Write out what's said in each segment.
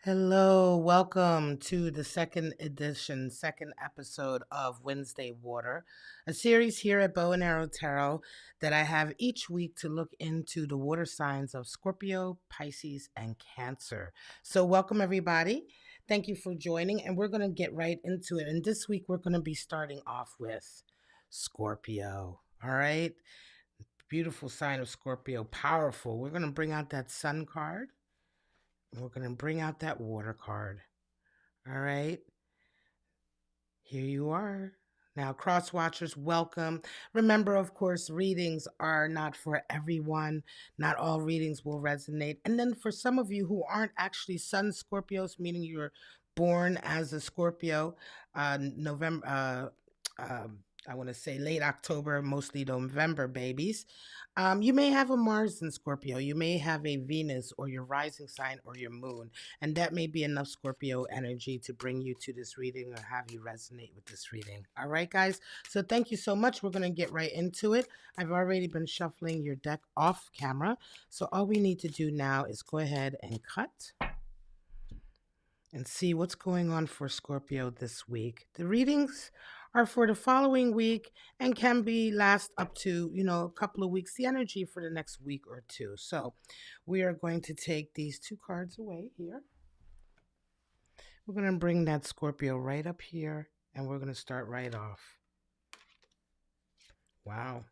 Hello, welcome to the second episode of Wednesday Water, a series here at Bow and Arrow Tarot that I have each week to look into the water signs of Scorpio, Pisces, and Cancer. So, welcome everybody. Thank you for joining, and we're going to get right into it. And this week, we're going to be starting off with Scorpio. All right, beautiful sign of Scorpio, powerful. We're going to bring out that Sun card. We're going to bring out that water card. All right. Here you are. Now, cross watchers, welcome. Remember, of course, readings are not for everyone. Not all readings will resonate. And then for some of you who aren't actually Sun Scorpios, meaning you're born as a Scorpio, November, I want to say late October, mostly November babies. You may have a Mars in Scorpio. You may have a Venus or your rising sign or your moon. And that may be enough Scorpio energy to bring you to this reading or have you resonate with this reading. All right, guys. So thank you so much. We're going to get right into it. I've already been shuffling your deck off camera. So all we need to do now is go ahead and cut and see what's going on for Scorpio this week. The readings are for the following week and can be last up to, a couple of weeks, the energy for the next week or two. So we are going to take these two cards away here. We're going to bring that Scorpio right up here and we're going to start right off. Wow.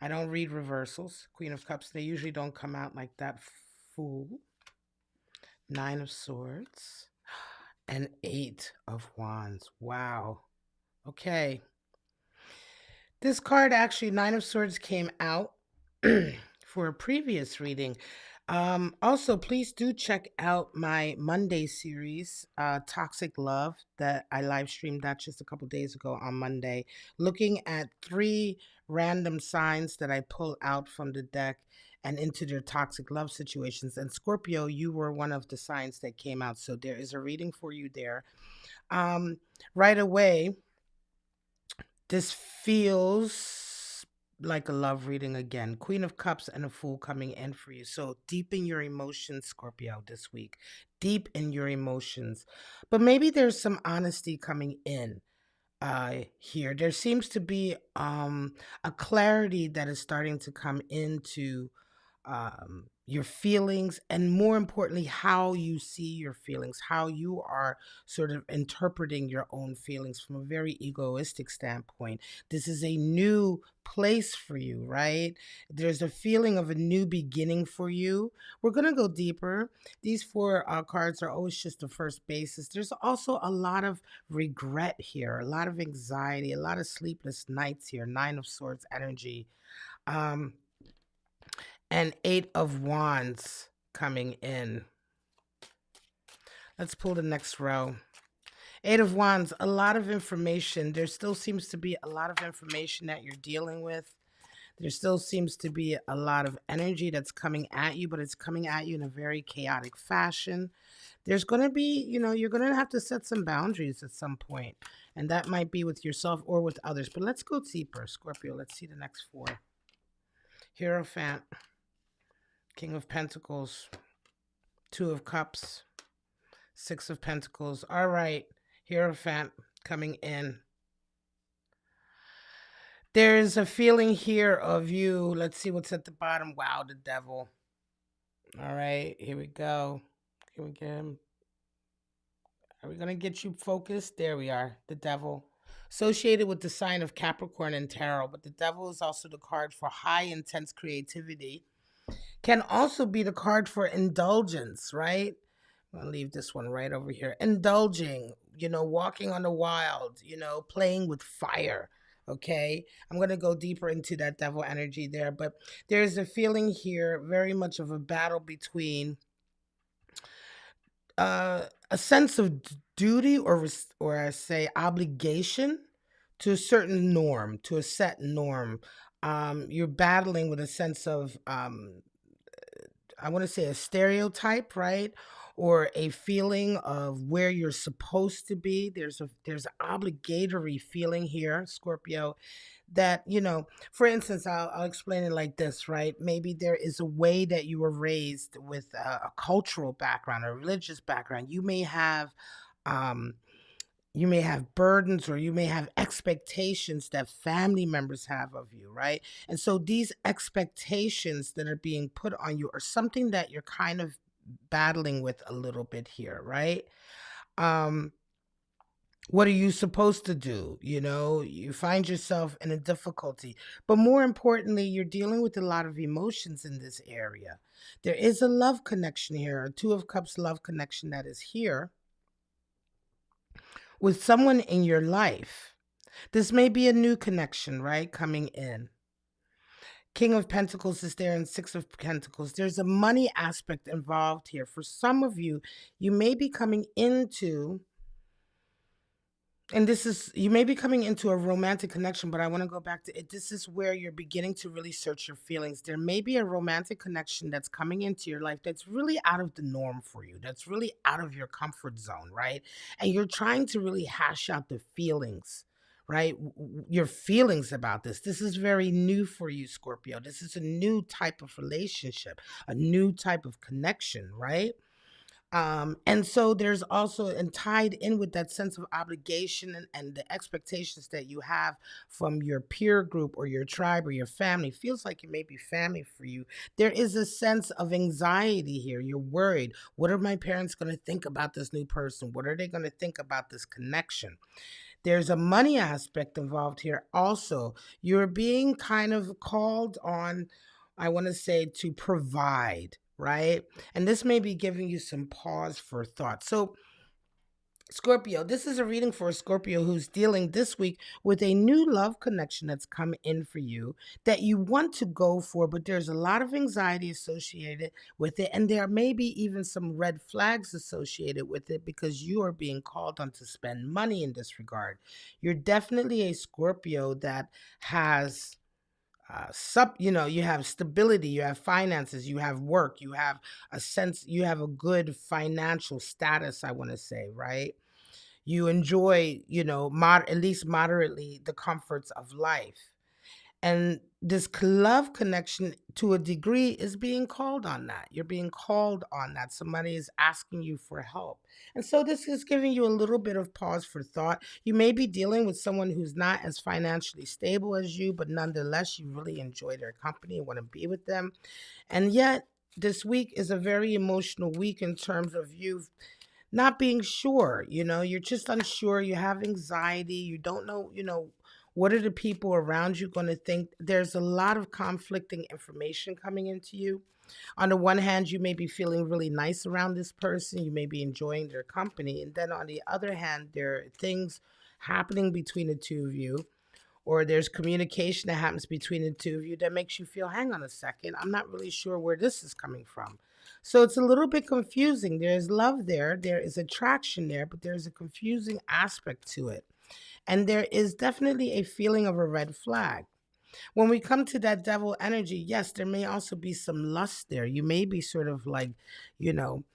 I don't read reversals. Queen of Cups, they usually don't come out like that. Fool. Nine of Swords. And Eight of Wands. Wow. Okay. This card, actually, Nine of Swords, came out for a previous reading. Also, please do check out my Monday series, Toxic Love, that I live streamed that just a couple days ago on Monday, looking at 3 random signs that I pull out from the deck and into their toxic love situations. And Scorpio, you were one of the signs that came out. So there is a reading for you there. Right away, this feels like a love reading again. Queen of Cups and a Fool coming in for you. So deep in your emotions, Scorpio, this week. Deep in your emotions. But maybe there's some honesty coming in here. There seems to be a clarity that is starting to come into your feelings, and more importantly, how you see your feelings, how you are sort of interpreting your own feelings from a very egoistic standpoint. This is a new place for you, right? There's a feeling of a new beginning for you. We're going to go deeper. These 4 cards are always just the first basis. There's also a lot of regret here, a lot of anxiety, a lot of sleepless nights here. 9 of Swords energy. And 8 of Wands coming in. Let's pull the next row. 8 of Wands, a lot of information. There still seems to be a lot of information that you're dealing with. There still seems to be a lot of energy that's coming at you, but it's coming at you in a very chaotic fashion. There's going to be, you're going to have to set some boundaries at some point, and that might be with yourself or with others. But let's go deeper, Scorpio. Let's see the next 4. Hierophant. King of Pentacles, 2 of Cups, 6 of Pentacles. All right, Hierophant coming in. There's a feeling here of you. Let's see what's at the bottom. Wow, the Devil. All right, here we go. Here we go. Are we going to get you focused? There we are, the Devil. Associated with the sign of Capricorn and Tarot, but the Devil is also the card for high intense creativity. Can also be the card for indulgence, right? I'm going to leave this one right over here. Indulging, walking on the wild, playing with fire, okay? I'm going to go deeper into that Devil energy there, but there's a feeling here very much of a battle between a sense of duty or I say obligation to a certain norm, to a set norm. You're battling with a sense of I want to say a stereotype, right? Or a feeling of where you're supposed to be. There's obligatory feeling here, Scorpio, that, for instance, I'll explain it like this, right? Maybe there is a way that you were raised with a cultural background, a religious background. Um, you may have burdens, or you may have expectations that family members have of you, right? And so these expectations that are being put on you are something that you're kind of battling with a little bit here, right? Um, what are you supposed to do? You find yourself in a difficulty. But more importantly, you're dealing with a lot of emotions in this area. There is a love connection here, a Two of Cups love connection that is here with someone in your life. This may be a new connection, right? Coming in. King of Pentacles is there, and Six of Pentacles. There's a money aspect involved here. For some of you, you may be coming into, and this is, you may be coming into a romantic connection, but I want to go back to it. This is where you're beginning to really search your feelings. There may be a romantic connection that's coming into your life that's really out of the norm for you, that's really out of your comfort zone, right? And you're trying to really hash out the feelings, right? Your feelings about this. This is very new for you, Scorpio. This is a new type of relationship, a new type of connection, right? And so there's also, and tied in with that sense of obligation, and the expectations that you have from your peer group or your tribe or your family. Feels like it may be family for you. There is a sense of anxiety here. You're worried. What are my parents going to think about this new person? What are they going to think about this connection? There's a money aspect involved here also. You're being kind of called on, I want to say, to provide, right? And this may be giving you some pause for thought. So, Scorpio, this is a reading for a Scorpio who's dealing this week with a new love connection that's come in for you that you want to go for, but there's a lot of anxiety associated with it. And there may be even some red flags associated with it because you are being called on to spend money in this regard. You're definitely a Scorpio that has you have stability, you have finances, you have work, you have a sense, you have a good financial status, I want to say, right? You enjoy, at least moderately, the comforts of life. And this love connection, to a degree, is being called on that. You're being called on that. Somebody is asking you for help. And so this is giving you a little bit of pause for thought. You may be dealing with someone who's not as financially stable as you, but nonetheless, you really enjoy their company and want to be with them. And yet, this week is a very emotional week in terms of you not being sure. You're just unsure. You have anxiety. You don't know, what are the people around you going to think. There's a lot of conflicting information coming into you. On the one hand, you may be feeling really nice around this person, you may be enjoying their company, and then on the other hand, there are things happening between the two of you, or there's communication that happens between the two of you that makes you feel, hang on a second, I'm not really sure where this is coming from. So it's a little bit confusing. There's love there, there is attraction there, but there's a confusing aspect to it. And there is definitely a feeling of a red flag. When we come to that devil energy, yes, there may also be some lust there. You may be sort of like, you know,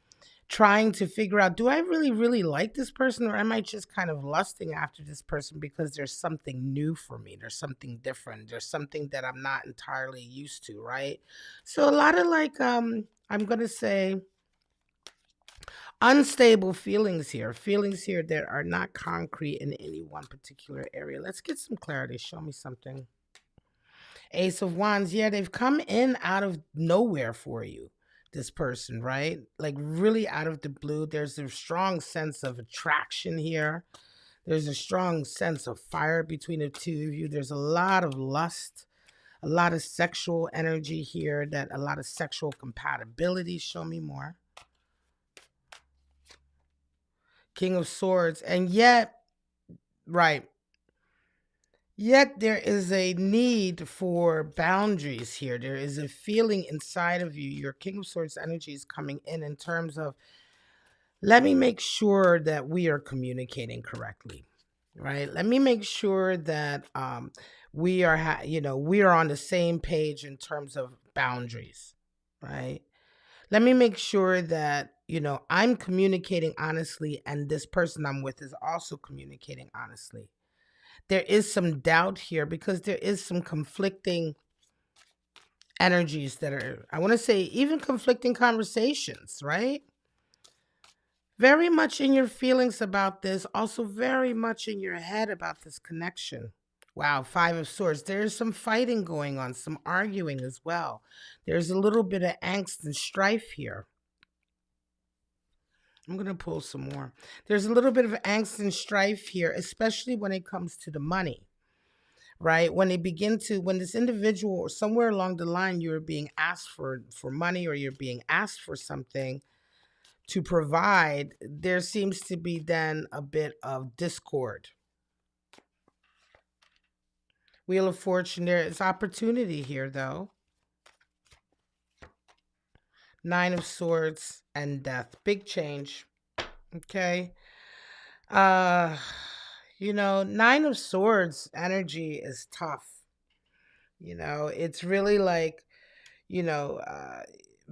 trying to figure out, do I really, really like this person, or am I just kind of lusting after this person because there's something new for me? There's something different. There's something that I'm not entirely used to, right? So a lot of like, I'm going to say, unstable feelings here that are not concrete in any one particular area. Let's get some clarity. Show me something. Ace of Wands, yeah, they've come in out of nowhere for you, this person, right? Like really out of the blue. There's a strong sense of attraction here. There's a strong sense of fire between the two of you. There's a lot of lust, a lot of sexual energy here, that a lot of sexual compatibility. Show me more. King of Swords. And yet, right, yet there is a need for boundaries here. There is a feeling inside of you. Your King of Swords energy is coming in terms of, let me make sure that we are communicating correctly, right? Let me make sure that we are, we are on the same page in terms of boundaries, right? Let me make sure that, I'm communicating honestly, and this person I'm with is also communicating honestly. there is some doubt here because there is some conflicting energies that are, I want to say, even conflicting conversations, right? Very much in your feelings about this, also very much in your head about this connection. Wow, Five of Swords. There's some fighting going on, some arguing as well. There's a little bit of angst and strife here. I'm going to pull some more. There's a little bit of angst and strife here, especially when it comes to the money, right? When they begin to, when this individual or somewhere along the line, you're being asked for money or you're being asked for something to provide, there seems to be then a bit of discord. Wheel of Fortune, there is opportunity here though. Nine of Swords and Death. Big change. Okay. Uh Nine of Swords energy is tough. It's really like, you know, uh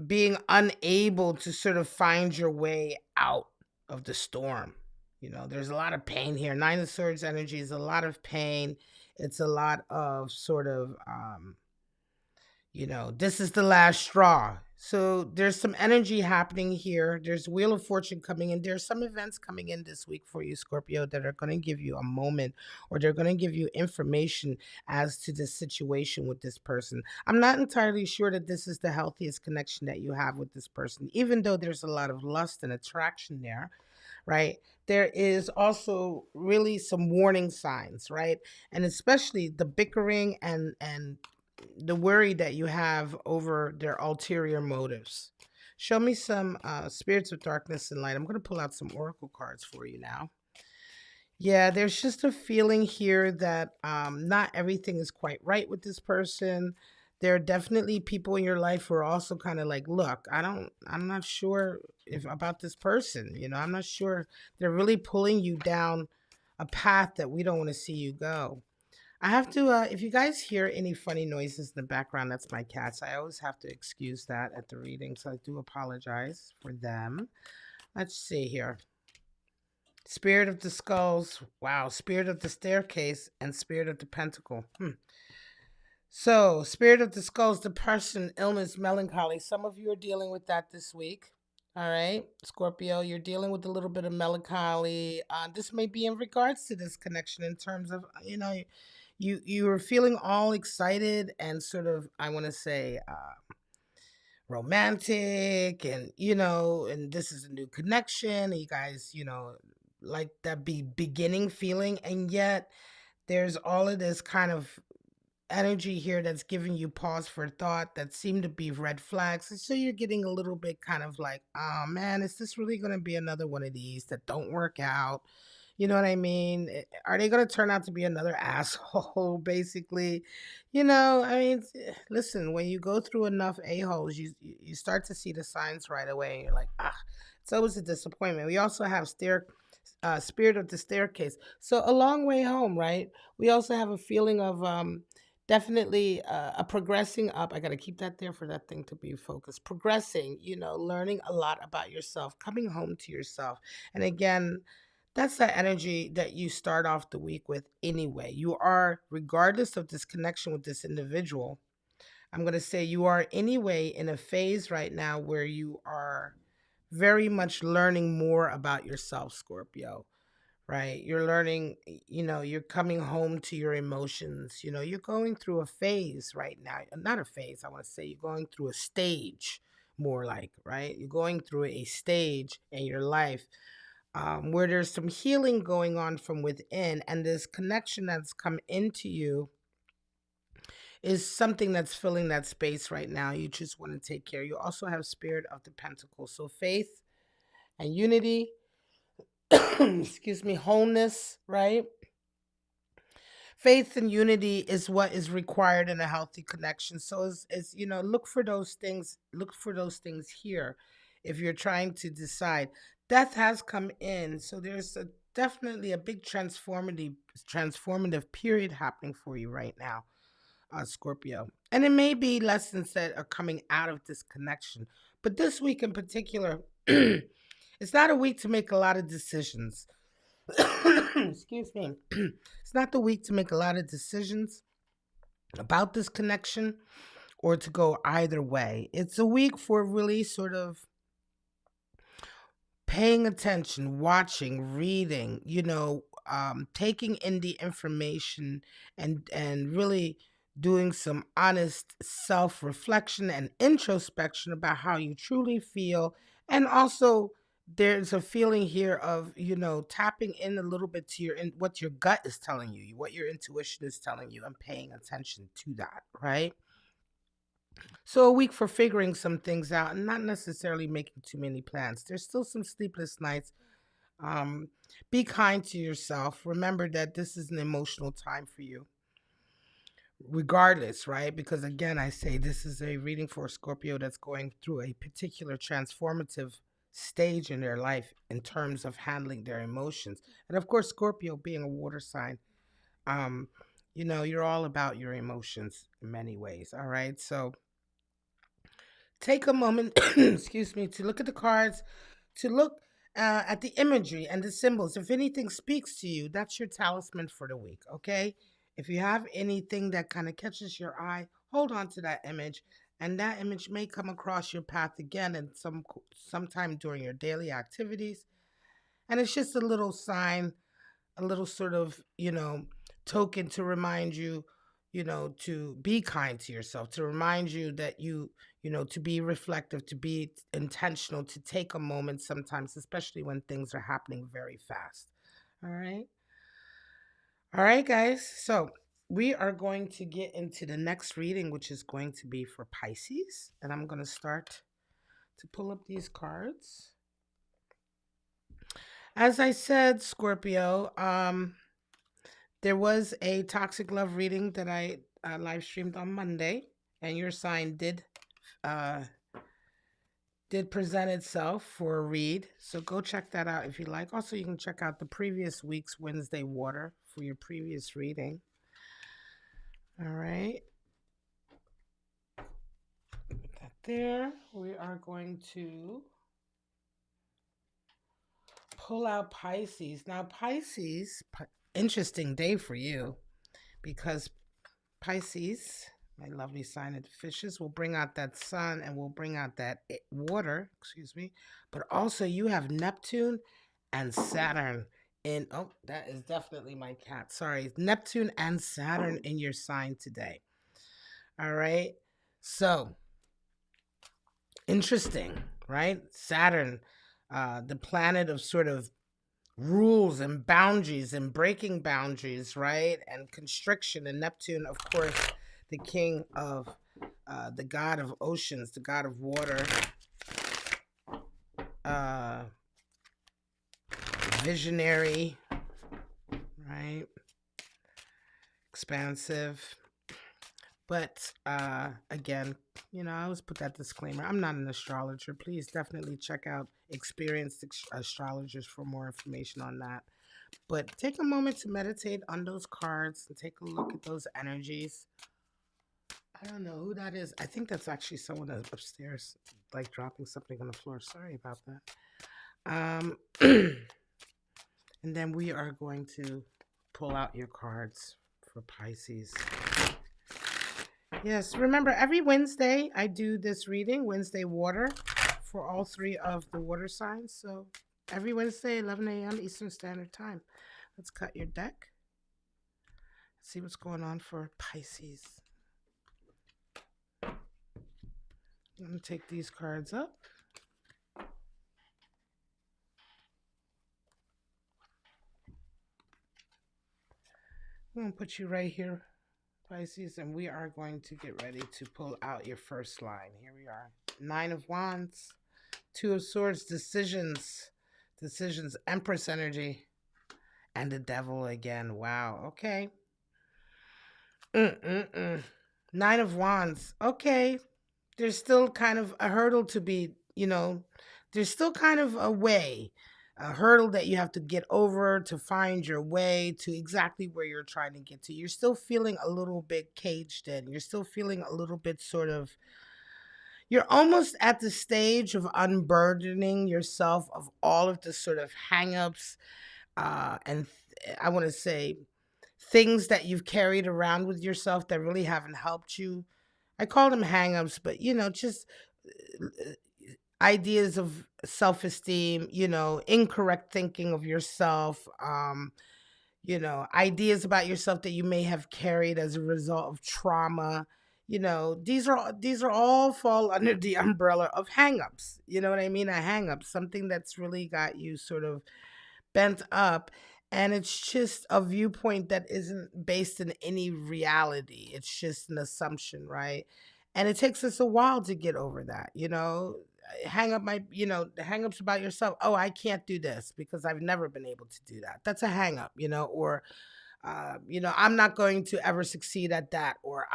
being unable to sort of find your way out of the storm. There's a lot of pain here. Nine of Swords energy is a lot of pain. It's a lot of sort of this is the last straw. So there's some energy happening here. There's Wheel of Fortune coming in. There's some events coming in this week for you, Scorpio, that are going to give you a moment, or they're going to give you information as to the situation with this person. I'm not entirely sure that this is the healthiest connection that you have with this person, even though there's a lot of lust and attraction there, right? There is also really some warning signs, right? And especially the bickering and the worry that you have over their ulterior motives. Show me some spirits of darkness and light. I'm going to pull out some oracle cards for you now. Yeah, there's just a feeling here that not everything is quite right with this person. There are definitely people in your life who are also kind of like, look, I'm not sure if about this person. I'm not sure. They're really pulling you down a path that we don't want to see you go. I have to, if you guys hear any funny noises in the background, that's my cats. I always have to excuse that at the reading, so I do apologize for them. Let's see here. Spirit of the Skulls. Wow. Spirit of the Staircase and Spirit of the Pentacle. So, Spirit of the Skulls, depression, illness, melancholy. Some of you are dealing with that this week. All right, Scorpio, you're dealing with a little bit of melancholy. This may be in regards to this connection in terms of, you were feeling all excited and sort of, I want to say, romantic, and and this is a new connection. And you guys, like that beginning feeling, and yet there's all of this kind of energy here that's giving you pause for thought that seem to be red flags. And so you're getting a little bit kind of like, oh man, is this really going to be another one of these that don't work out? You know what I mean? Are they going to turn out to be another asshole, basically? I mean, listen, when you go through enough a-holes, you start to see the signs right away. And you're like, it's always a disappointment. We also have Spirit of the Staircase. So a long way home, right? We also have a feeling of definitely a progressing up. I got to keep that there for that thing to be focused. Progressing, learning a lot about yourself, coming home to yourself. And again, that's the energy that you start off the week with anyway. You are, regardless of this connection with this individual, I'm going to say you are anyway in a phase right now where you are very much learning more about yourself, Scorpio, right? You're learning, you're coming home to your emotions. You're going through a phase right now. Not a phase, I want to say you're going through a stage, more like, right? You're going through a stage in your life where there's some healing going on from within, and this connection that's come into you is something that's filling that space right now. You just want to take care. You also have Spirit of the Pentacle. So faith and unity, excuse me, wholeness, right? Faith and unity is what is required in a healthy connection. So look for those things. Look for those things here if you're trying to decide. Death has come in, so there's definitely a big transformative period happening for you right now, Scorpio. And it may be lessons that are coming out of this connection. But this week in particular, it's not a week to make a lot of decisions. Excuse me. It's not the week to make a lot of decisions about this connection or to go either way. It's a week for really sort of paying attention, watching, reading, taking in the information and really doing some honest self-reflection and introspection about how you truly feel. And also there's a feeling here of, tapping in a little bit to what your gut is telling you, what your intuition is telling you, and paying attention to that, right? So a week for figuring some things out and not necessarily making too many plans. There's still some sleepless nights. um, be kind to yourself. Remember that this is an emotional time for you, regardless, right? Because again, I say this is a reading for a Scorpio that's going through a particular transformative stage in their life in terms of handling their emotions. And of course, Scorpio being a water sign, um, you're all about your emotions in many ways. All right. So take a moment, excuse me, to look at the cards, to look at the imagery and the symbols. If anything speaks to you, that's your talisman for the week, okay? If you have anything that kind of catches your eye, hold on to that image, and that image may come across your path again in sometime during your daily activities. And it's just a little sign, a little sort of, token to remind you, to be kind to yourself, to remind you that to be reflective, to be intentional, to take a moment sometimes, especially when things are happening very fast. All right. All right, guys. So we are going to get into the next reading, which is going to be for Pisces. And I'm going to start to pull up these cards. As I said, Scorpio, there was a toxic love reading that I live streamed on Monday, and your sign uh, did present itself for a read. So go check that out if you like. Also, you can check out the previous week's Wednesday Water for your previous reading. All right. Put that there. We are going to pull out Pisces. Now, Pisces, interesting day for you because Pisces, my lovely sign of the fishes, will bring out that sun and will bring out that water, excuse me. But also you have Neptune and Saturn in, oh, that is definitely my cat. Sorry. Neptune and Saturn in your sign today. All right. So interesting, right? Saturn, the planet of sort of rules and boundaries and breaking boundaries, right? And constriction. And Neptune, of course, the king of the god of oceans, the god of water, uh, visionary, right? Expansive. But again, I always put that disclaimer. I'm not an astrologer. Please definitely check out experienced astrologers for more information on that. But take a moment to meditate on those cards and take a look at those energies. I don't know who that is. I think that's actually someone that's upstairs, like dropping something on the floor. Sorry about that. And then we are going to pull out your cards for Pisces. Yes, remember every Wednesday I do this reading, Wednesday Water, for all three of the water signs. So every Wednesday, 11 a.m. Eastern Standard Time. Let's cut your deck. See what's going on for Pisces. I'm going to take these cards up. I'm going to put you right here, Pisces, and we are going to get ready to pull out your first line. Here we are. 9 of Wands, 2 of Swords, decisions, Empress energy, and the Devil again. Wow, okay. 9 of Wands. Okay, there's still kind of a hurdle to be, there's still kind of a hurdle that you have to get over to find your way to exactly where you're trying to get to. You're still feeling a little bit caged in. You're still feeling a little bit sort of, you're almost at the stage of unburdening yourself of all of the sort of hangups, and I want to say things that you've carried around with yourself that really haven't helped you. I call them hangups, but just uh, ideas of self-esteem, incorrect thinking of yourself, ideas about yourself that you may have carried as a result of trauma. These are all fall under the umbrella of hangups. You know what I mean? A hangup, something that's really got you sort of bent up, and it's just a viewpoint that isn't based in any reality. It's just an assumption, right? And it takes us a while to get over that. Hang up my the hang ups about yourself. Oh, I can't do this because I've never been able to do that. That's a hang up. Or I'm not going to ever succeed at that, or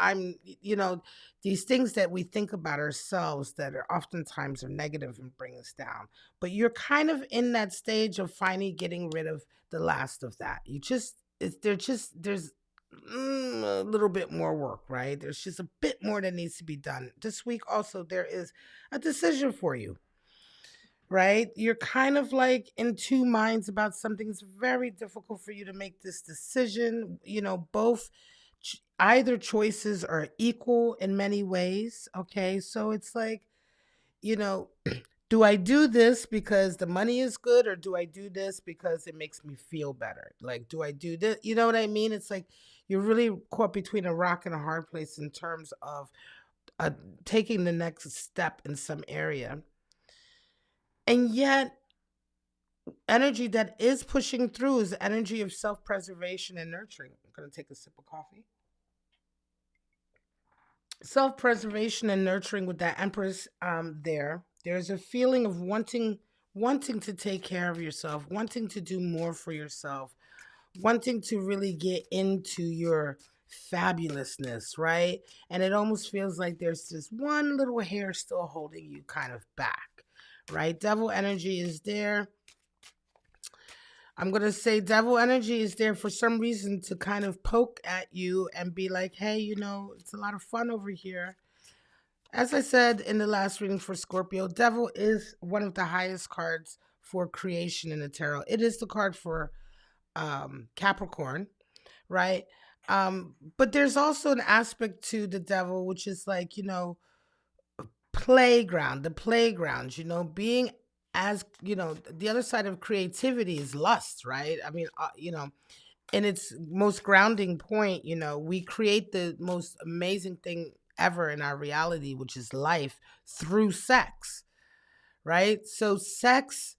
these things that we think about ourselves that are oftentimes are negative and bring us down. But you're kind of in that stage of finally getting rid of the last of that. There's a little bit more work, right? There's just a bit more that needs to be done. This week also there is a decision for you, right? You're kind of like in two minds about something. It's very difficult for you to make this decision. Both either choices are equal in many ways. Okay. So it's like, you know, do I do this because the money is good, or do I do this because it makes me feel better? Like, do I do this? You know what I mean? It's like you're really caught between a rock and a hard place in terms of uh, taking the next step in some area. And yet, energy that is pushing through is the energy of self preservation and nurturing. I'm going to take a sip of coffee. Self preservation and nurturing with that Empress there's a feeling of wanting to take care of yourself, wanting to do more for yourself, wanting to really get into your fabulousness, right? And it almost feels like there's this one little hair still holding you kind of back, right? Devil energy is there. I'm going to say devil energy is there for some reason to kind of poke at you and be like, hey, it's a lot of fun over here. As I said in the last reading for Scorpio, devil is one of the highest cards for creation in the tarot. It is the card for Capricorn, right? But there's also an aspect to the devil, which is like, the playground, being as, the other side of creativity is lust, right? I mean, in its most grounding point, we create the most amazing thing ever in our reality, which is life, through sex, right? So sex,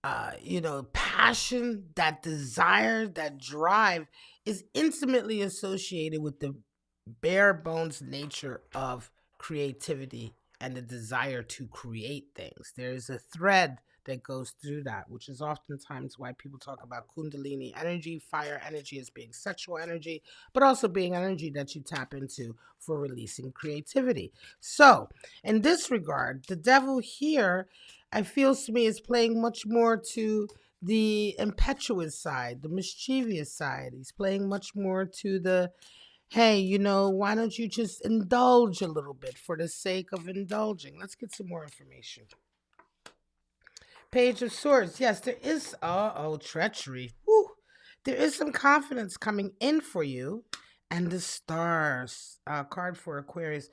passion, that desire, that drive is intimately associated with the bare bones nature of creativity and the desire to create things. There is a thread that goes through that, which is oftentimes why people talk about Kundalini energy, fire energy as being sexual energy, but also being energy that you tap into for releasing creativity. So, in this regard, the devil here, I feel to me, is playing much more to the impetuous side, the mischievous side. He's playing much more to the hey, why don't you just indulge a little bit for the sake of indulging? Let's get some more information. Page of Swords. Yes, there is. Treachery. Woo. There is some confidence coming in for you. And the stars card for Aquarius.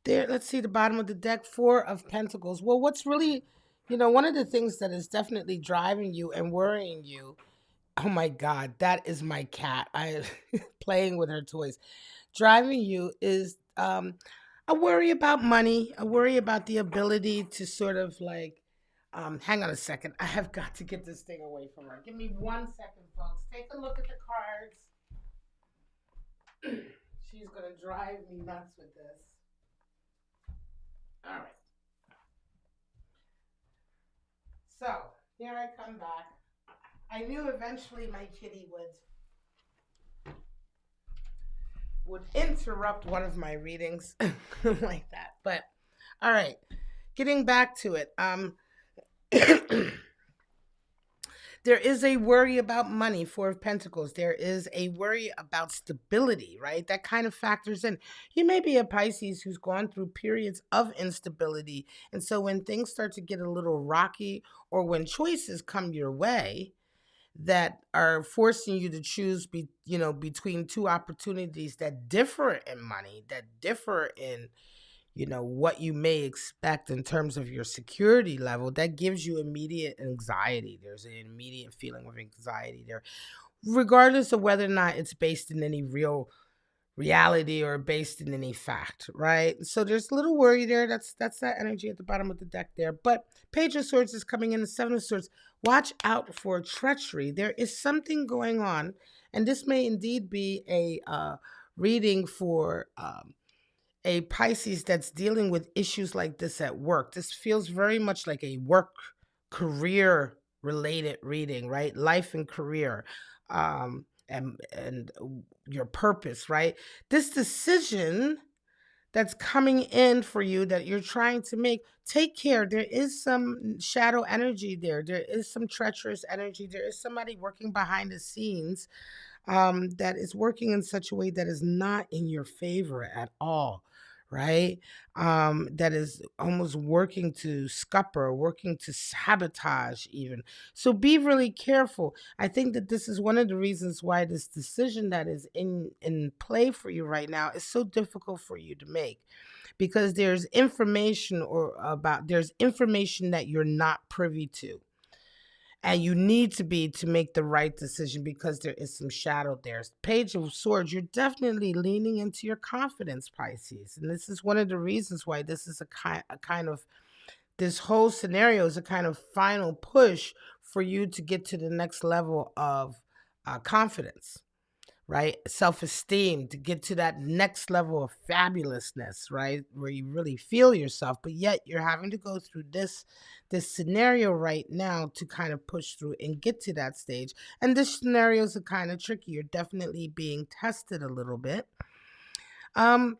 There, let's see the bottom of the deck. Four of Pentacles. Well, what's really, one of the things that is definitely driving you and worrying you. Oh my God, that is my cat. I playing with her toys. Driving you is a worry about money, a worry about the ability to sort of like, hang on a second. I have got to get this thing away from her. Give me 1 second, folks. Take a look at the cards. She's going to drive me nuts with this. All right. So here I come back. I knew eventually my kitty would interrupt one of my readings like that. But all right, getting back to it. There is a worry about money, Four of Pentacles. There is a worry about stability, right? That kind of factors in. You may be a Pisces who's gone through periods of instability. And so when things start to get a little rocky, or when choices come your way, that are forcing you to choose between two opportunities that differ in money, that differ in what you may expect in terms of your security level. That gives you immediate anxiety. There's an immediate feeling of anxiety there, regardless of whether or not it's based in any real reality or based in any fact, right? So there's a little worry there. That's that energy at the bottom of the deck there. But Page of Swords is coming in, the Seven of Swords. Watch out for treachery. There is something going on, and this may indeed be a reading for a Pisces that's dealing with issues like this at work. This feels very much like a work career related reading, right? Life and career. And your purpose, right? This decision that's coming in for you that you're trying to make, take care. There is some shadow energy there. There is some treacherous energy. There is somebody working behind the scenes that is working in such a way that is not in your favor at all, right? That is almost working to scupper, working to sabotage, even. So be really careful. I think that this is one of the reasons why this decision that is in play for you right now is so difficult for you to make, because there's information that you're not privy to, and you need to be to make the right decision, because there is some shadow there. Page of Swords, you're definitely leaning into your confidence, Pisces. And this is one of the reasons why this is a kind of, this whole scenario is a kind of final push for you to get to the next level of confidence, right? Self-esteem, to get to that next level of fabulousness, right? Where you really feel yourself, but yet you're having to go through this scenario right now to kind of push through and get to that stage. And this scenarios are kind of tricky. You're definitely being tested a little bit. Nine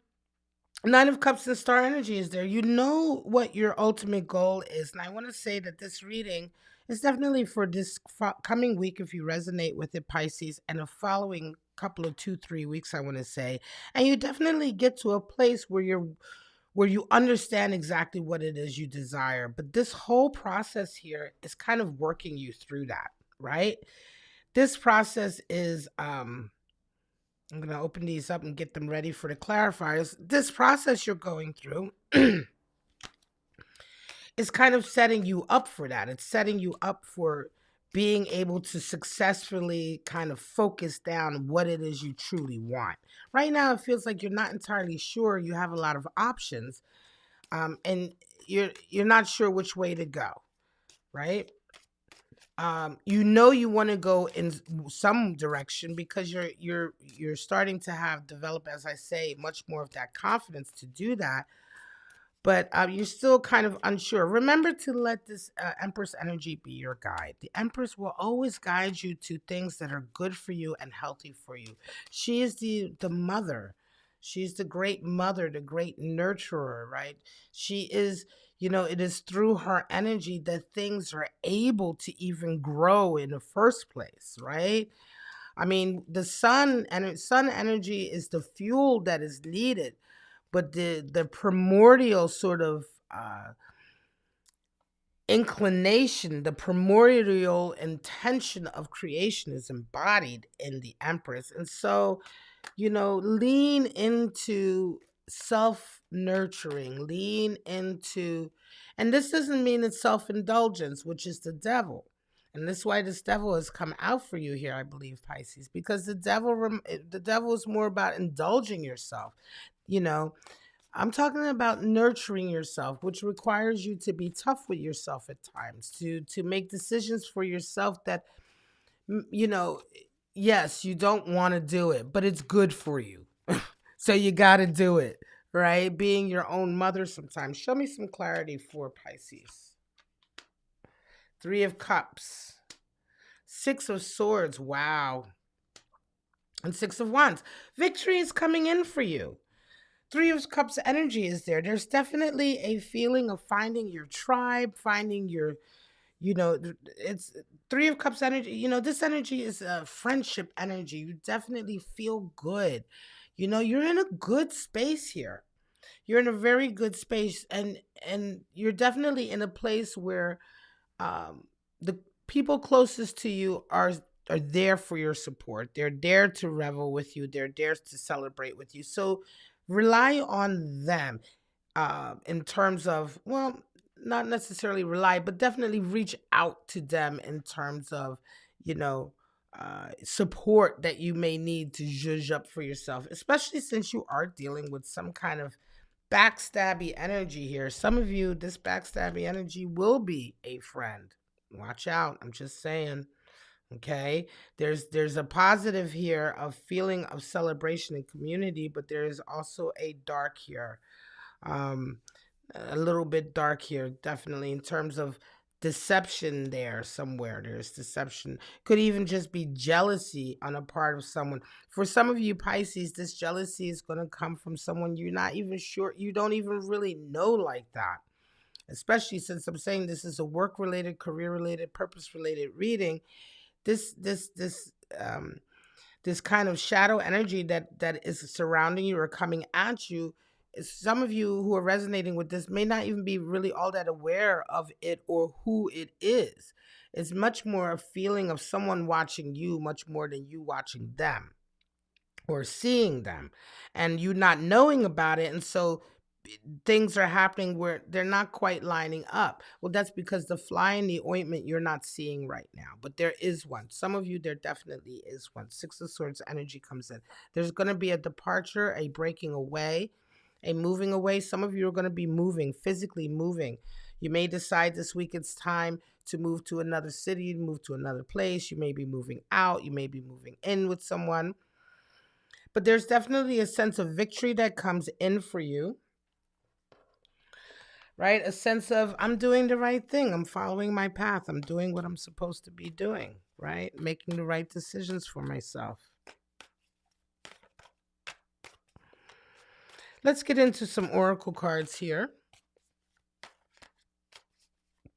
of Cups and Star energy is there. You know what your ultimate goal is. And I want to say that this reading is definitely for this coming week, if you resonate with it, Pisces, and the following couple of 2-3 weeks, I want to say. And you definitely get to a place where you understand exactly what it is you desire. But this whole process here is kind of working you through that, right? This process is I'm going to open these up and get them ready for the clarifiers. This process you're going through is kind of setting you up for that. It's setting you up for being able to successfully kind of focus down what it is you truly want. Right now, it feels like you're not entirely sure. You have a lot of options, and you're not sure which way to go, right? You want to go in some direction, because you're starting to develop, as I say, much more of that confidence to do that. But you're still kind of unsure. Remember to let this Empress energy be your guide. The Empress will always guide you to things that are good for you and healthy for you. She is the mother. She's the great mother, the great nurturer, right? She is, it is through her energy that things are able to even grow in the first place, right? I mean, the sun energy is the fuel that is needed, but the primordial sort of inclination, the primordial intention of creation is embodied in the Empress. And so, lean into self nurturing, lean into, and this doesn't mean it's self indulgence, which is the devil. And this is why this devil has come out for you here, I believe, Pisces, because the devil is more about indulging yourself. I'm talking about nurturing yourself, which requires you to be tough with yourself at times, to make decisions for yourself that, yes, you don't want to do it, but it's good for you. So you got to do it, right? Being your own mother sometimes. Show me some clarity for Pisces. Three of Cups. Six of Swords. Wow. And Six of Wands. Victory is coming in for you. Three of Cups energy is there. There's definitely a feeling of finding your tribe, finding your, it's Three of Cups energy. This energy is a friendship energy. You definitely feel good. You're in a good space here. You're in a very good space, and you're definitely in a place where the people closest to you are there for your support. They're there to revel with you. They're there to celebrate with you. So rely on them in terms of, well, not necessarily rely, but definitely reach out to them in terms of, you know, support that you may need to zhuzh up for yourself, especially since you are dealing with some kind of backstabby energy here. Some of you, this backstabby energy will be a friend. Watch out. I'm just saying. Okay. There's a positive here of feeling of celebration and community, but there is also a dark here. Um, a little bit dark here, definitely, in terms of deception. There somewhere there's deception. Could even just be jealousy on a part of someone. For some of you Pisces, this jealousy is going to come from someone you're not even sure, you don't even really know like that, especially since I'm saying this is a work related, career related, purpose related reading. This this kind of shadow energy that is surrounding you or coming at you, some of you who are resonating with this may not even be really all that aware of it or who it is. It's much more a feeling of someone watching you much more than you watching them or seeing them, and you not knowing about it. And so things are happening where they're not quite lining up. Well, that's because the fly in the ointment you're not seeing right now, but there is one. Some of you, there definitely is one. Six of Swords energy comes in. There's going to be a departure, a breaking away, a moving away. Some of you are going to be moving, physically moving. You may decide this week it's time to move to another city, move to another place. You may be moving out. You may be moving in with someone. But there's definitely a sense of victory that comes in for you, right? A sense of, I'm doing the right thing. I'm following my path. I'm doing what I'm supposed to be doing, right? Making the right decisions for myself. Let's get into some oracle cards here,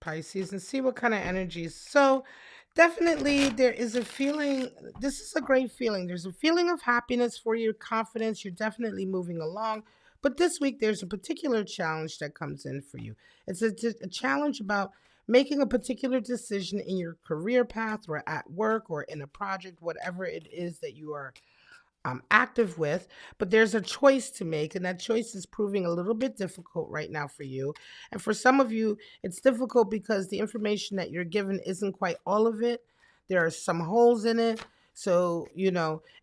Pisces, and see what kind of energies. So definitely there is a feeling, this is a great feeling. There's a feeling of happiness for your confidence. You're definitely moving along. But this week there's a particular challenge that comes in for you. It's a challenge about making a particular decision in your career path or at work or in a project, whatever it is that you are active with, but there's a choice to make, and that choice is proving a little bit difficult right now for you. And for some of you, it's difficult because the information that you're given isn't quite all of it. There are some holes in it. So,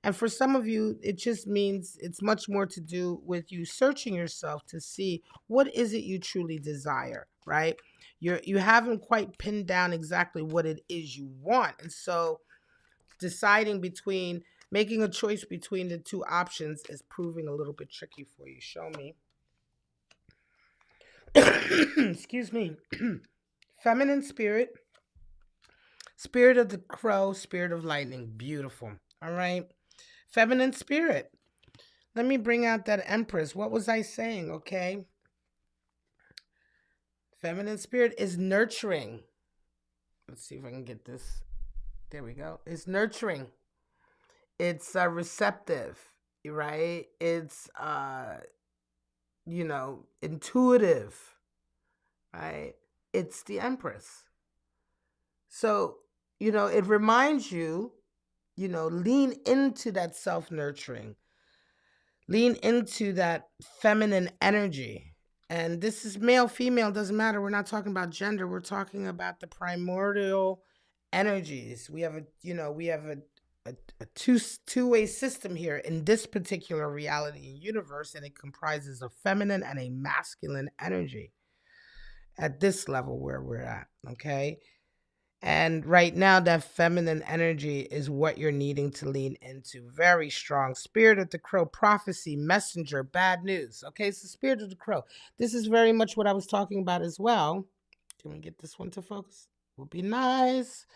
and for some of you, it just means it's much more to do with you searching yourself to see what is it you truly desire, right? You haven't quite pinned down exactly what it is you want. And so deciding between making a choice between the two options is proving a little bit tricky for you. Show me. Excuse me. Feminine spirit, spirit of the crow, spirit of lightning. Beautiful. All right. Feminine spirit. Let me bring out that Empress. What was I saying? Okay. Feminine spirit is nurturing. Let's see if I can get this. There we go. It's nurturing. It's receptive, right? It's intuitive, right? It's the Empress. So, it reminds you, lean into that self-nurturing, lean into that feminine energy. And this is male, female, doesn't matter. We're not talking about gender. We're talking about the primordial energies. We have a two-way system here in this particular reality and universe, and it comprises a feminine and a masculine energy at this level where we're at, okay? And right now, that feminine energy is what you're needing to lean into. Very strong. Spirit of the crow, prophecy, messenger, bad news. Okay, so spirit of the crow. This is very much what I was talking about as well. Can we get this one to focus? Would be nice.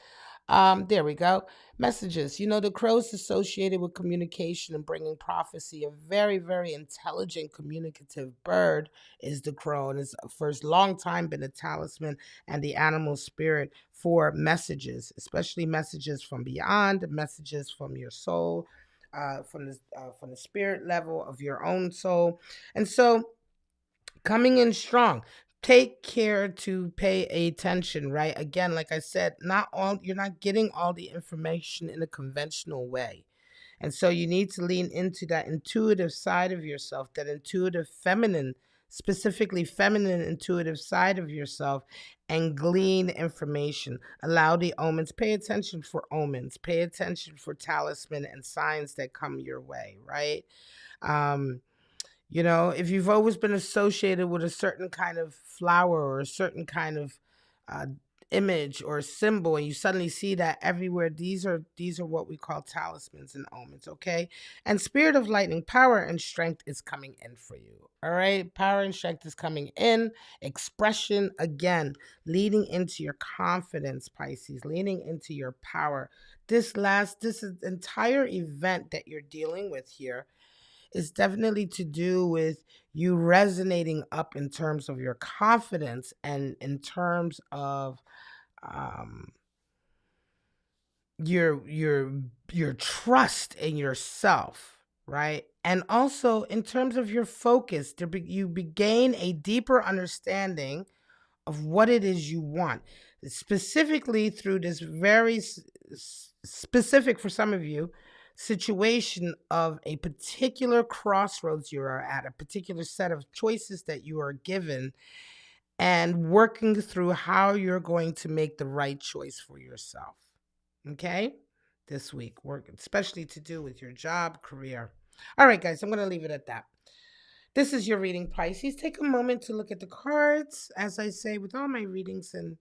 There we go. Messages. The crow's associated with communication and bringing prophecy. A very, very intelligent, communicative bird is the crow, and it's for a long time been a talisman and the animal spirit for messages, especially messages from beyond, messages from your soul, from the spirit level of your own soul, and so coming in strong. take care to pay attention, right? Again, like I said, you're not getting all the information in a conventional way. And so you need to lean into that intuitive side of yourself, that intuitive feminine, specifically feminine intuitive side of yourself, and glean information. Allow the omens, pay attention for omens, pay attention for talisman and signs that come your way, right? Um, if you've always been associated with a certain kind of flower or a certain kind of uh, image or symbol, and you suddenly see that everywhere, these are what we call talismans and omens, okay? And spirit of lightning, power and strength is coming in for you. All right, power and strength is coming in. Expression, again, leading into your confidence, Pisces, leaning into your power. This entire event that you're dealing with here is definitely to do with you resonating up in terms of your confidence and in terms of um, your trust in yourself, right? And also in terms of your focus, you gain a deeper understanding of what it is you want, specifically through this very specific for some of you situation of a particular crossroads you are at, a particular set of choices that you are given, and working through how you're going to make the right choice for yourself. Okay? This week, work especially to do with your job, career. All right, guys, I'm going to leave it at that. This is your reading, Pisces. Take a moment to look at the cards. As I say with all my readings, and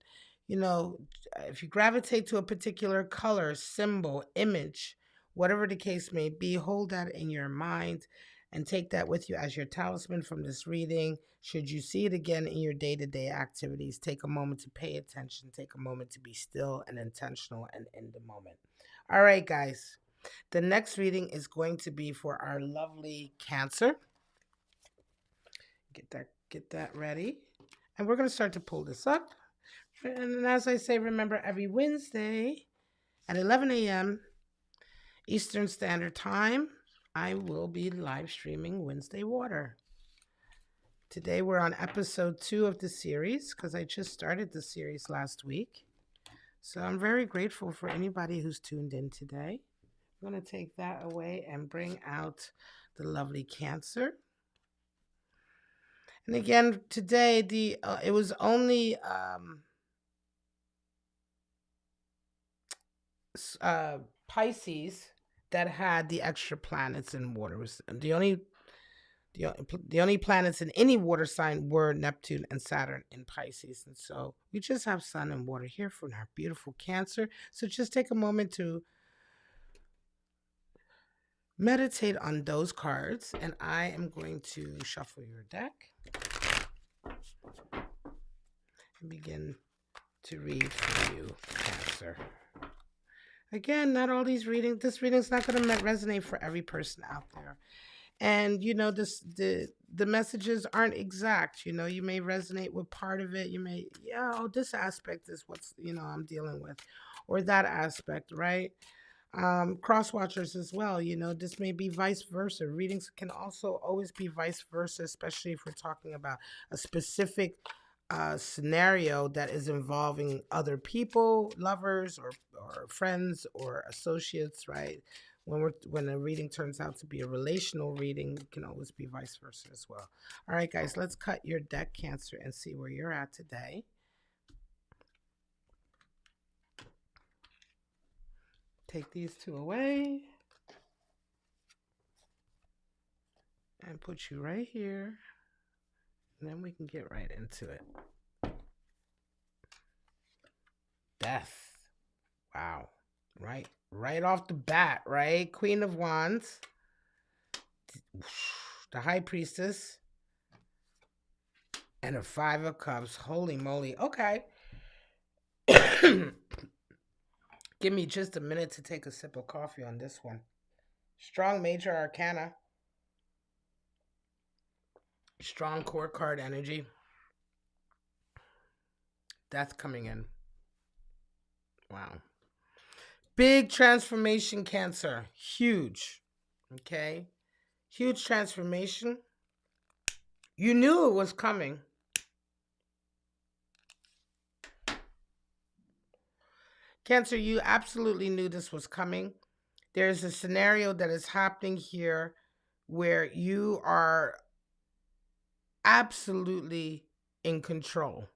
if you gravitate to a particular color, symbol, image, whatever the case may be, hold that in your mind and take that with you as your talisman from this reading. Should you see it again in your day-to-day activities, take a moment to pay attention, take a moment to be still and intentional and in the moment. All right, guys. The next reading is going to be for our lovely Cancer. Get that ready. And we're going to start to pull this up. And as I say, remember, every Wednesday at 11 a.m. Eastern Standard Time, I will be live streaming Wednesday Water. Today we're on episode 2 of the series because I just started the series last week. So I'm very grateful for anybody who's tuned in today. I'm going to take that away and bring out the lovely Cancer. And again, today it was only Pisces that had the extra planets in water. It was the only planets in any water sign were Neptune and Saturn in Pisces. And so we just have sun and water here for our beautiful Cancer. So just take a moment to meditate on those cards, and I am going to shuffle your deck and begin to read for you, Cancer. Again, not all these readings. This reading's not going to resonate for every person out there. And the messages aren't exact. You may resonate with part of it. You may, this aspect is what's I'm dealing with, or that aspect, right? Cross watchers as well. This may be vice versa. Readings can also always be vice versa, especially if we're talking about a specific scenario that is involving other people, lovers or friends or associates, right? When a reading turns out to be a relational reading, it can always be vice versa as well. All right, guys, let's cut your deck, Cancer, and see where you're at today. Take these two away and put you right here. And then we can get right into it. Death. Wow. Right off the bat, right? Queen of Wands. The High Priestess. And a Five of Cups. Holy moly. Okay. Give me just a minute to take a sip of coffee on this one. Strong Major Arcana. Strong core card energy. Death coming in. Wow. Big transformation, Cancer. Huge. Okay? Huge transformation. You knew it was coming. Cancer, you absolutely knew this was coming. There's a scenario that is happening here where you are absolutely in control.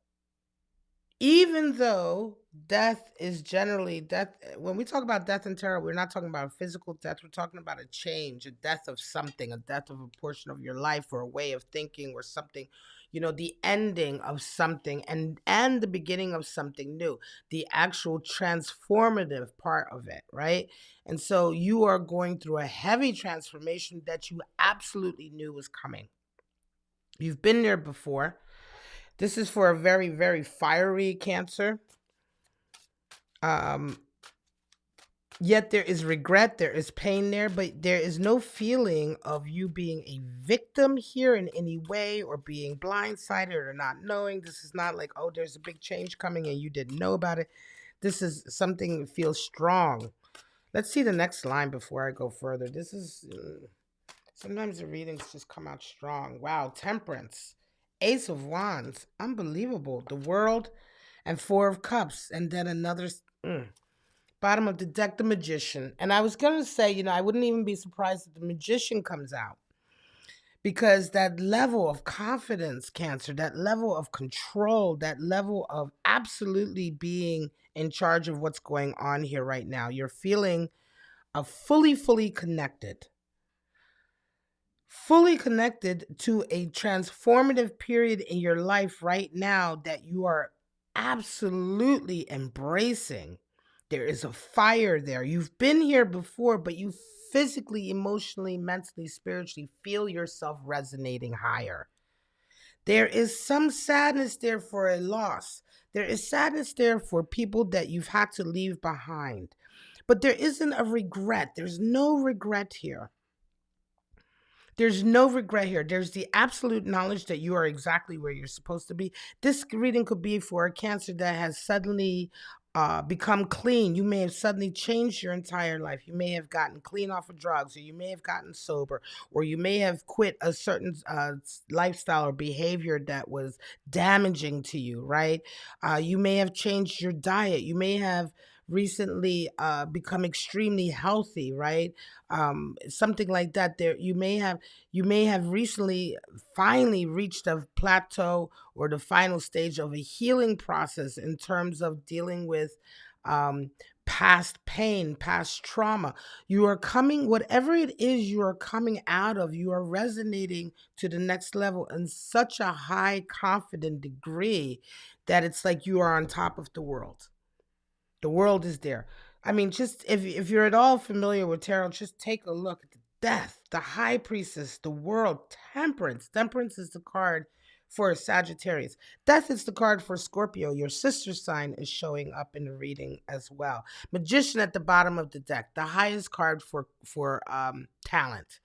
Even though death is generally death, when we talk about death and terror, we're not talking about physical death. We're talking about a change, a death of something, a death of a portion of your life or a way of thinking or something, the ending of something and the beginning of something new, the actual transformative part of it, right? And so you are going through a heavy transformation that you absolutely knew was coming. You've been there before. This is for a very, very fiery Cancer. Um, Yet there is regret, there is pain there, but there is no feeling of you being a victim here in any way or being blindsided or not knowing. This is not like, oh, there's a big change coming and you didn't know about it. This is something that feels strong. Let's see the next line before I go further. This is sometimes the readings just come out strong. Wow, Temperance, Ace of Wands, unbelievable. The World and Four of Cups, and then another. Bottom of the deck, the Magician. And I was going to say, I wouldn't even be surprised if the Magician comes out because that level of confidence, Cancer, that level of control, that level of absolutely being in charge of what's going on here right now. You're feeling fully connected to a transformative period in your life right now that you are absolutely embracing. There is a fire there. You've been here before, but you physically, emotionally, mentally, spiritually feel yourself resonating higher. There is some sadness there for a loss. There is sadness there for people that you've had to leave behind. But there isn't a regret. There's no regret here. There's no regret here. There's the absolute knowledge that you are exactly where you're supposed to be. This reading could be for a Cancer that has suddenly become clean. You may have suddenly changed your entire life. You may have gotten clean off of drugs, or you may have gotten sober, or you may have quit a certain lifestyle or behavior that was damaging to you, right? You may have changed your diet. You may have recently become extremely healthy, right? Something like that. There, you may have recently finally reached a plateau or the final stage of a healing process in terms of dealing with um, past pain, past trauma. You are coming, whatever it is you are coming out of, you are resonating to the next level in such a high confident degree that it's like you are on top of the world. The world is there. I mean, just if you're at all familiar with tarot, just take a look at the Death, the High Priestess, the World, Temperance. Temperance is the card for Sagittarius. Death is the card for Scorpio. Your sister sign is showing up in the reading as well. Magician at the bottom of the deck, the highest card for talent.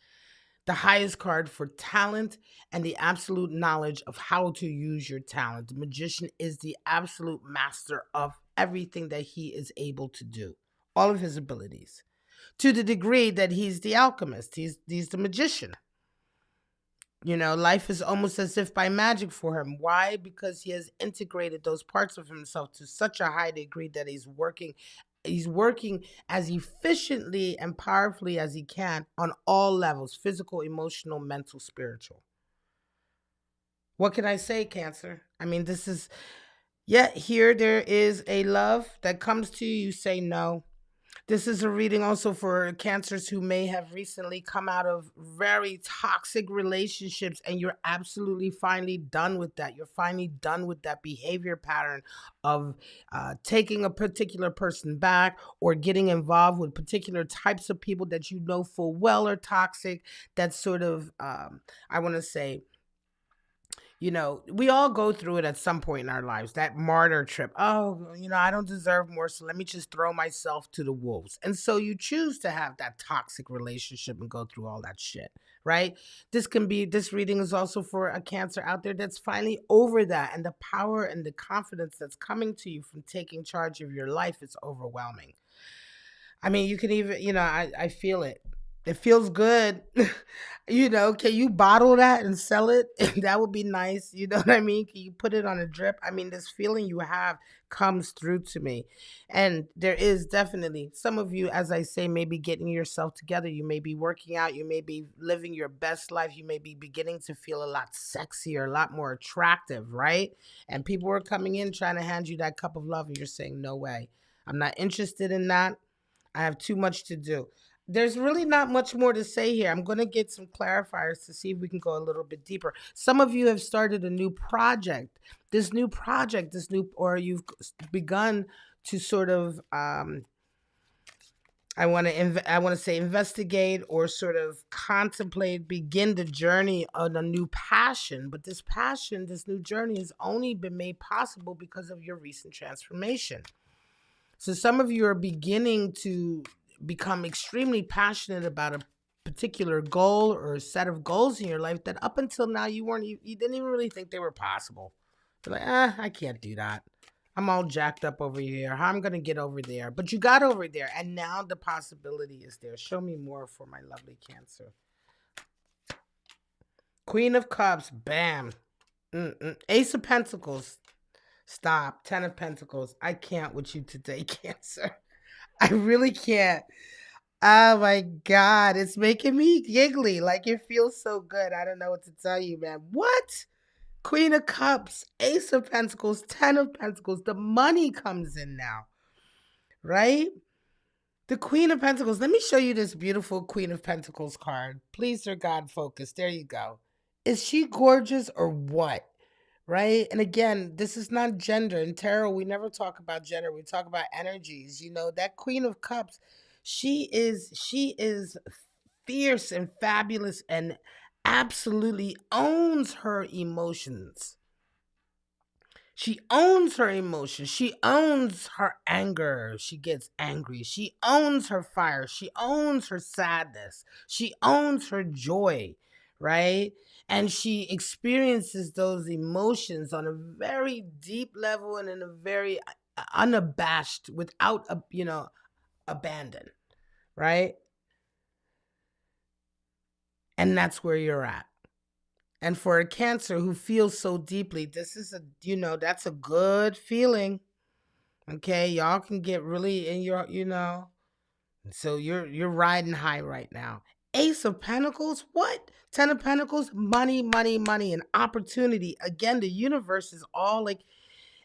The highest card for talent and the absolute knowledge of how to use your talent. The Magician is the absolute master of everything that he is able to do, all of his abilities, to the degree that he's the alchemist. He's the magician. Life is almost as if by magic for him. Why? Because he has integrated those parts of himself to such a high degree that he's working as efficiently and powerfully as he can on all levels: physical, emotional, mental, spiritual. What can I say, Cancer? I mean, this is, yet here there is a love that comes to you. You say no. This is a reading also for Cancers who may have recently come out of very toxic relationships, and you're absolutely finally done with that. You're finally done with that behavior pattern of taking a particular person back or getting involved with particular types of people that you know full well are toxic. That sort of, I want to say, we all go through it at some point in our lives, that martyr trip. Oh, I don't deserve more, so let me just throw myself to the wolves. And so you choose to have that toxic relationship and go through all that shit, right? This reading is also for a Cancer out there that's finally over that. And the power and the confidence that's coming to you from taking charge of your life is overwhelming. I mean, you can even, I feel it. It feels good. Can you bottle that and sell it? That would be nice. You know what I mean? Can you put it on a drip? I mean, this feeling you have comes through to me. And there is definitely some of you, as I say, maybe getting yourself together. You may be working out. You may be living your best life. You may be beginning to feel a lot sexier, a lot more attractive, right? And people are coming in trying to hand you that cup of love, and you're saying, no way. I'm not interested in that. I have too much to do. There's really not much more to say here. I'm going to get some clarifiers to see if we can go a little bit deeper. Some of you have started a new project. Or you've begun to sort of, I want to say investigate or sort of contemplate, begin the journey on a new passion. But this new journey has only been made possible because of your recent transformation. So some of you are beginning to become extremely passionate about a particular goal or a set of goals in your life that up until now you didn't even really think they were possible. You're like, I can't do that. I'm all jacked up over here. How I'm going to get over there? But you got over there, and now the possibility is there. Show me more for my lovely Cancer. Queen of Cups, bam. Ace of Pentacles, stop. 10 of Pentacles, I can't with you today, Cancer. I really can't. Oh my God. It's making me giggly. Like, it feels so good. I don't know what to tell you, man. What? Queen of Cups, Ace of Pentacles, 10 of Pentacles. The money comes in now, right? The Queen of Pentacles. Let me show you this beautiful Queen of Pentacles card. Please, Sir God, focus. There you go. Is she gorgeous or what? Right? And again, this is not gender. In tarot, we never talk about gender. We talk about energies. That Queen of Cups, she is fierce and fabulous and absolutely owns her emotions. She owns her emotions. She owns her anger. She gets angry. She owns her fire. She owns her sadness. She owns her joy, right? And she experiences those emotions on a very deep level and in a very unabashed, without, abandon, right? And that's where you're at. And for a Cancer who feels so deeply, this is that's a good feeling. Okay, y'all can get really in your, so you're riding high right now. Ace of Pentacles, what? 10 of Pentacles, money, money, money, and opportunity. Again, the universe is all like,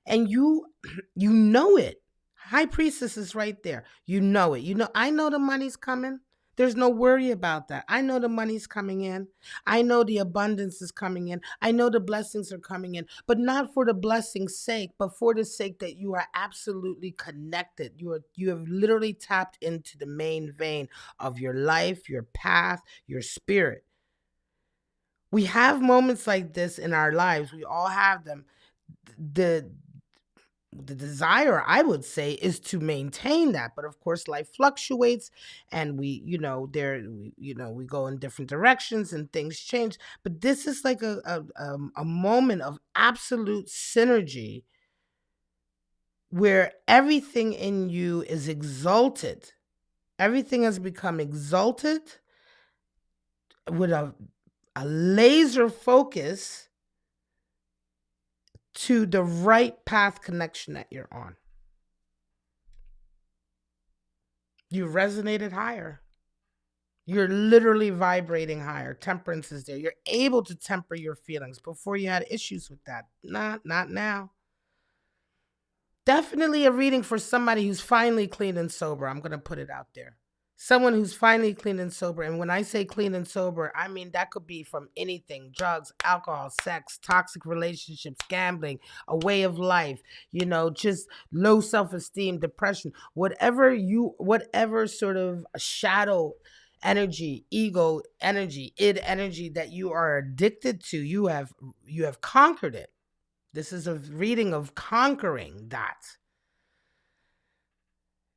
and you know it. High Priestess is right there. You know it. I know the money's coming. There's no worry about that. I know the money's coming in. I know the abundance is coming in. I know the blessings are coming in, but not for the blessing's sake, but for the sake that you are absolutely connected. You have literally tapped into the main vein of your life, your path, your spirit. We have moments like this in our lives. We all have them. The desire, I would say, is to maintain that, but of course life fluctuates, and we go in different directions and things change. But this is like a moment of absolute synergy where everything in you is exalted. Everything has become exalted with a laser focus to the right path connection that you're on. You resonated higher. You're literally vibrating higher. Temperance is there. You're able to temper your feelings. Before, you had issues with that. Not now. Definitely a reading for somebody who's finally clean and sober. I'm going to put it out there. Someone who's finally clean and sober. And when I say clean and sober, I mean that could be from anything: drugs, alcohol, sex, toxic relationships, gambling, a way of life, just low self-esteem, depression, whatever sort of shadow energy, ego energy, id energy that you are addicted to, you have conquered it. This is a reading of conquering that.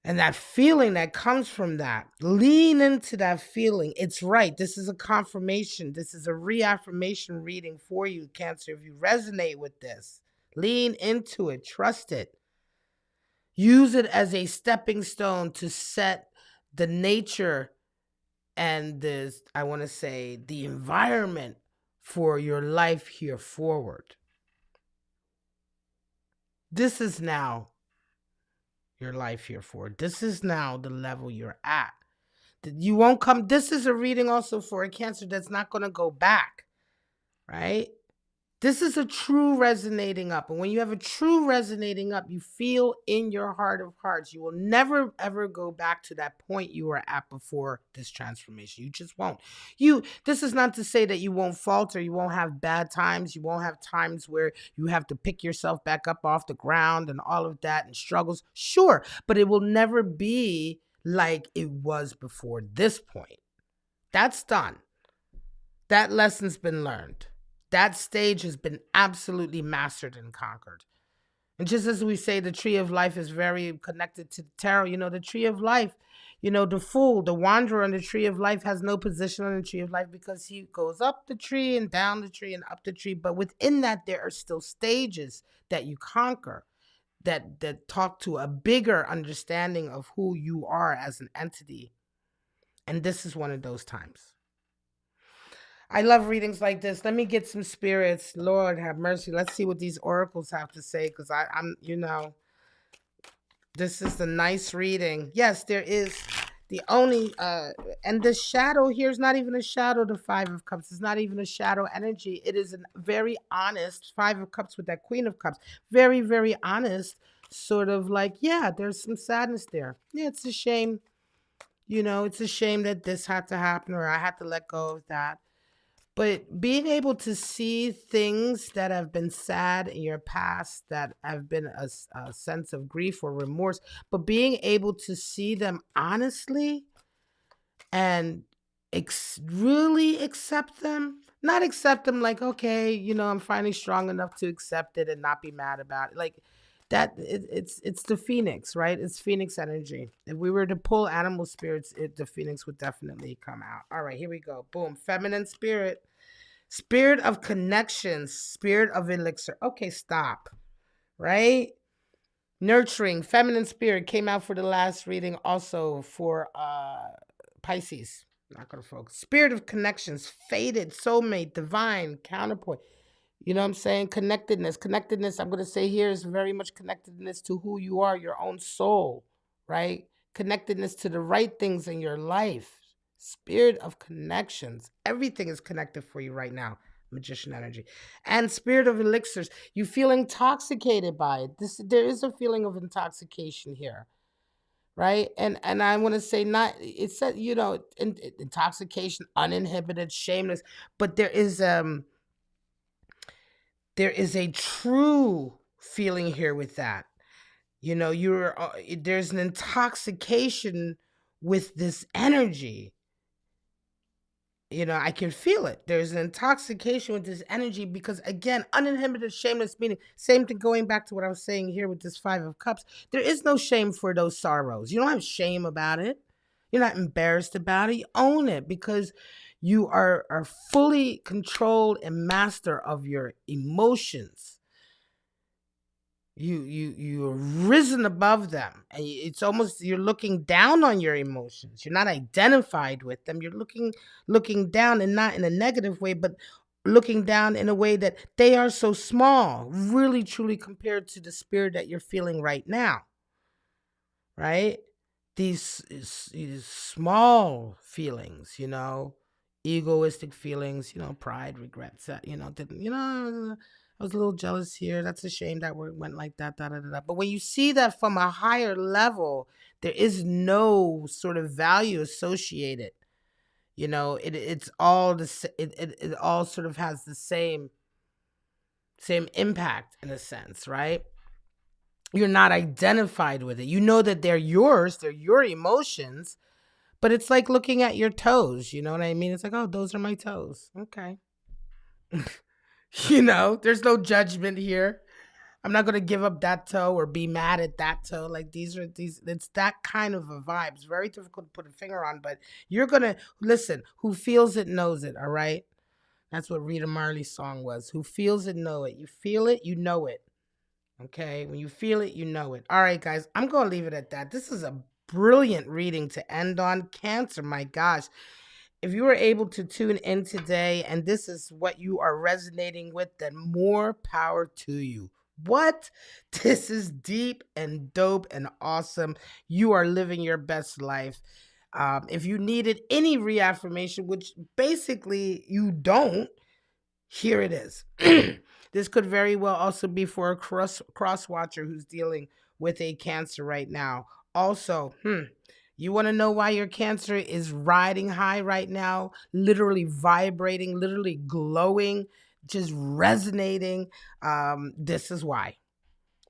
And that feeling that comes from that, lean into that feeling. It's right. This is a confirmation. This is a reaffirmation reading for you, Cancer. If you resonate with this, lean into it. Trust it. Use it as a stepping stone to set the nature and this, I want to say, the environment for your life here forward. This is now your life here forward. This is now the level you're at. You won't come. This is a reading also for a Cancer that's not going to go back, right? This is a true resonating up. And when you have a true resonating up, you feel in your heart of hearts, you will never ever go back to that point you were at before this transformation. You just won't. This is not to say that you won't falter, you won't have bad times, you won't have times where you have to pick yourself back up off the ground and all of that and struggles. Sure, but it will never be like it was before this point. That's done. That lesson's been learned. That stage has been absolutely mastered and conquered. And just as we say, the tree of life is very connected to the tarot, the tree of life, the fool, the wanderer on the tree of life has no position on the tree of life because he goes up the tree and down the tree and up the tree. But within that, there are still stages that you conquer that talk to a bigger understanding of who you are as an entity. And this is one of those times. I love readings like this. Let me get some spirits. Lord have mercy. Let's see what these oracles have to say, because I'm, this is a nice reading. Yes, there is the only, and the shadow here is not even a shadow, the Five of Cups. It's not even a shadow energy. It is a very honest Five of Cups with that Queen of Cups. Very, very honest, sort of like, yeah, there's some sadness there. Yeah, it's a shame. It's a shame that this had to happen or I had to let go of that. But being able to see things that have been sad in your past, that have been a sense of grief or remorse, but being able to see them honestly and really accept them, not accept them like, okay, I'm finally strong enough to accept it and not be mad about it. Like that, it's the phoenix, right? It's phoenix energy. If we were to pull animal spirits, the phoenix would definitely come out. All right, here we go. Boom. Feminine spirit. Spirit of connection. Spirit of elixir. Okay, stop. Right? Nurturing. Feminine spirit came out for the last reading also for Pisces. Not gonna focus. Spirit of connections. Fated. Soulmate. Divine. Counterpoint. You know what I'm saying? Connectedness. Connectedness, I'm going to say here, is very much connectedness to who you are, your own soul, right? Connectedness to the right things in your life. Spirit of connections. Everything is connected for you right now. Magician energy. And spirit of elixirs. You feel intoxicated by it. There is a feeling of intoxication here. Right. And I want to say, not, it said, intoxication, uninhibited, shameless, but there is a true feeling here with that. There's an intoxication with this energy. I can feel it. There's an intoxication with this energy because, again, uninhibited, shameless, meaning, same thing going back to what I was saying here with this Five of Cups. There is no shame for those sorrows. You don't have shame about it. You're not embarrassed about it. You own it because you are fully controlled and master of your emotions. You're risen above them, and it's almost, you're looking down on your emotions. You're not identified with them. You're looking down, and not in a negative way, but looking down in a way that they are so small, really truly, compared to the spirit that you're feeling right now, right? These small feelings, egoistic feelings, pride, regrets, I was a little jealous here. That's a shame that it went like that. Da, da, da, da. But when you see that from a higher level, there is no sort of value associated. It's all it all sort of has the same impact in a sense, right? You're not identified with it. You know that they're yours, they're your emotions, but it's like looking at your toes. You know what I mean? It's like, oh, those are my toes. Okay. There's no judgment here. I'm not going to give up that toe or be mad at that toe. Like it's that kind of a vibe. It's very difficult to put a finger on, but you're going to listen. Who feels it knows it. All right. That's what Rita Marley's song was. Who feels it, know it. You feel it, you know it. Okay. When you feel it, you know it. All right, guys, I'm going to leave it at that. This is a brilliant reading to end on. Cancer, my gosh. If you were able to tune in today and this is what you are resonating with, then more power to you. What? This is deep and dope and awesome. You are living your best life. If you needed any reaffirmation, which basically you don't, here it is. This could very well also be for a cross watcher who's dealing with a cancer right now. Also, you want to know why your cancer is riding high right now, literally vibrating, literally glowing, just resonating. This is why.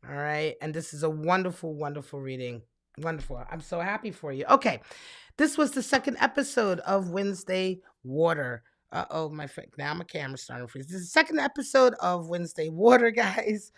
All right. And this is a wonderful, wonderful reading. Wonderful. I'm so happy for you. Okay. This was the second episode of Wednesday Water. Oh, now my camera's starting to freeze. This is the second episode of Wednesday Water, guys.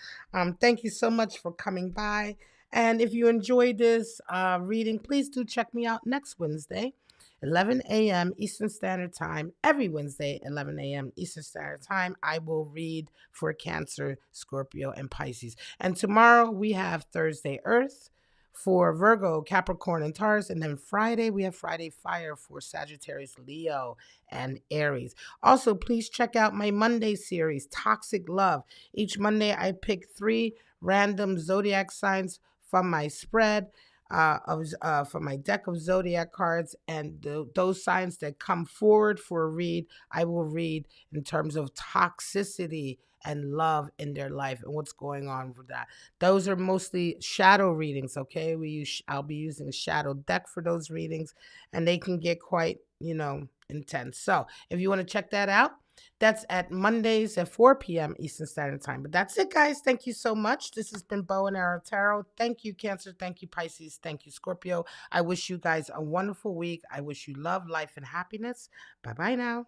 Thank you so much for coming by. And if you enjoyed this reading, please do check me out next Wednesday, 11 a.m. Eastern Standard Time. Every Wednesday, 11 a.m. Eastern Standard Time, I will read for Cancer, Scorpio, and Pisces. And tomorrow we have Thursday Earth for Virgo, Capricorn, and Taurus. And then Friday, we have Friday Fire for Sagittarius, Leo, and Aries. Also, please check out my Monday series, Toxic Love. Each Monday, I pick 3 random zodiac signs from my spread. From my deck of zodiac cards, and those signs that come forward for a read, I will read in terms of toxicity and love in their life and what's going on with that. Those are mostly shadow readings, okay? I'll be using a shadow deck for those readings, and they can get quite, intense. So if you want to check that out, that's at Mondays at 4 p.m. Eastern Standard Time. But that's it, guys. Thank you so much. This has been Bow and Arrow Tarot. Thank you, Cancer. Thank you, Pisces. Thank you, Scorpio. I wish you guys a wonderful week. I wish you love, life, and happiness. Bye-bye now.